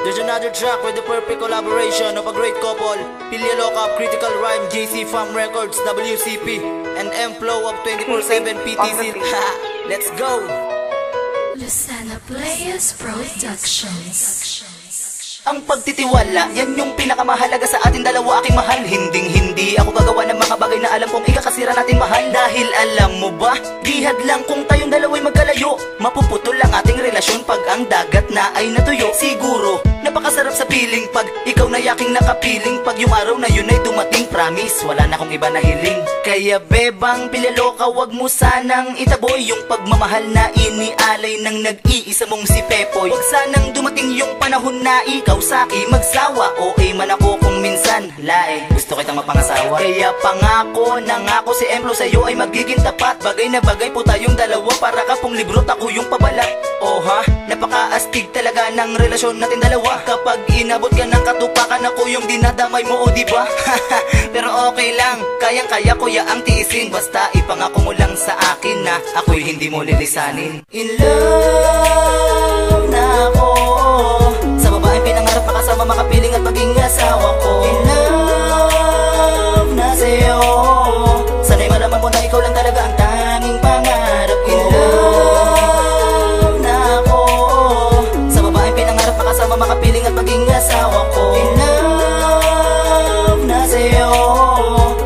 There's another track with the perfect collaboration of a great couple, Pilya Lockup, Critical Rhyme, JC Farm Records, WCP, and M-Flow of 24/7 PTC. Let's go! Lucena Players Productions. Ang pagtitiwala, yan yung pinakamahalaga sa ating dalawa, aking mahal. Hindi ako gagawa ng mga bagay na alam kong ikakasira natin, mahal. Dahil alam mo ba, dihad lang kung tayong dalawa'y magkalayo, mapuputol ang ating relasyon pag ang dagat na ay natuyo. Siguro, napakasarap sa piling pag ikaw na yaking nakapiling. Pag yung araw na yun ay dumating, promise, wala na kong iba na hiling. Kaya bebang Pilaloka, wag mo sanang itaboy yung pagmamahal na inialay ng nag-iisa mong si Pepoy. Wag sanang dumating yung panahon na ikaw sa'kin magsawa. Okay man ako kung minsan lae, gusto kitang mapangasawa. Kaya pangako nangako si Emplo sa'yo ay magiging tapat. Bagay na bagay po tayong dalawa, para ka pong librot, ako yung pabalat. Oh ha, napaka-astig talaga ng relasyon natin dalawa. Kapag inabot ka ng katupakan, ako yung dinadamay mo, o diba? Pero okay lang, kayang-kaya ko ang tiisin. Basta ipangako mo lang sa akin na ako'y hindi mo lilisanin. In love na ako sa babaeng pinangarap, makasama, makapiling at maging asawa ko. In love na sa'yo, sana'y malaman mo na ikaw lang talaga ang tanging pangarap ko. In love na ako sa babaeng pinangarap, makasama, makapiling at maging asawa ko. In love na sa'yo,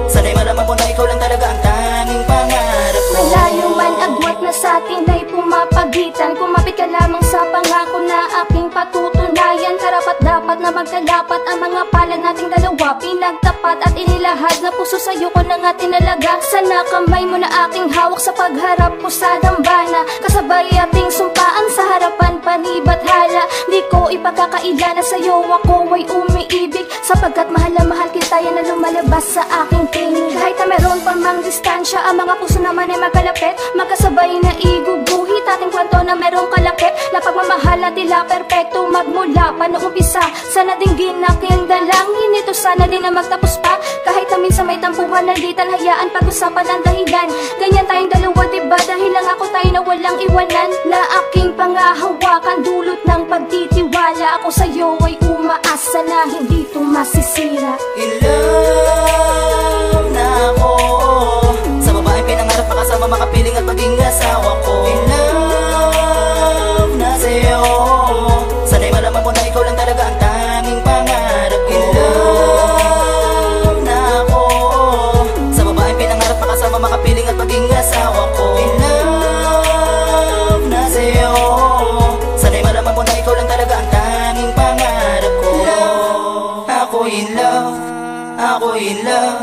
sana'y malaman mo na ikaw lang talaga ang tanging pangarap ko. Malayo man agwat na sa atin ay pumapagitan, kumapit ka lamang sa pangako na aking patutunayan. Karapat dapat na magkalapat ang mga palad nating dalawa, pinagtapat at inilahad na puso sa'yo ko na nga tinalaga. Sana kamay mo na aking hawak sa pagharap ko sa dambana, kasabay ating sumpaan sa harapan paniba't hala. Di ko ipagkakaila na sa'yo ako ay umiibig, sapagkat mahal na mahal kita, yan na lumalabas sa aking tinig. Kahit na meron pa mang distansya, ang mga puso naman ay magkalapit, magkasabay na iguguhit ating kwento na merong kalakip, na pagmamahal na tila perpekto magmula pa noong umpisa. Sana dinggin aking dalangin ito, sana din na magtapos pa. Kahit na minsan may tampuhan, nalitan, hayaan pag-usapan ang dahilan. Ganyan tayong dalawa, diba? Dahil lang ako tayo na walang iwanan, na aking pangahawakan, dulot ng pagtitiwala. Ako sa'yo ay umaasa na hindi ito masisira. In love na ako sa babaeng pinangarap, makasama, makapiling at maging asawa ko. In love na sa'yo, sana'y malaman mo na ikaw lang talaga ang tanging pangarap ko. In love na ako sa babaeng pinangarap, makasama, makapiling at maging asawa ko. In love na sa'yo, sana'y malaman mo na ikaw lang talaga ang tanging pangarap ko. Ako in love, ako in love,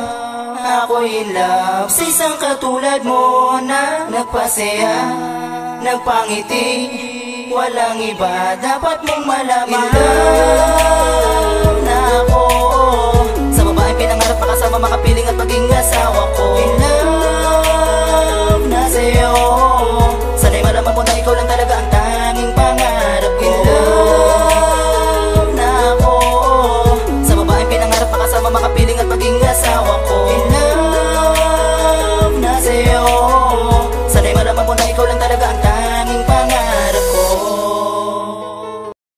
ako in love sa isang katulad mo na nagpasaya, nagpangiti, walang iba dapat mong malaman. In love na ako sa babaeng pinangarap, makasama, makapiling at maging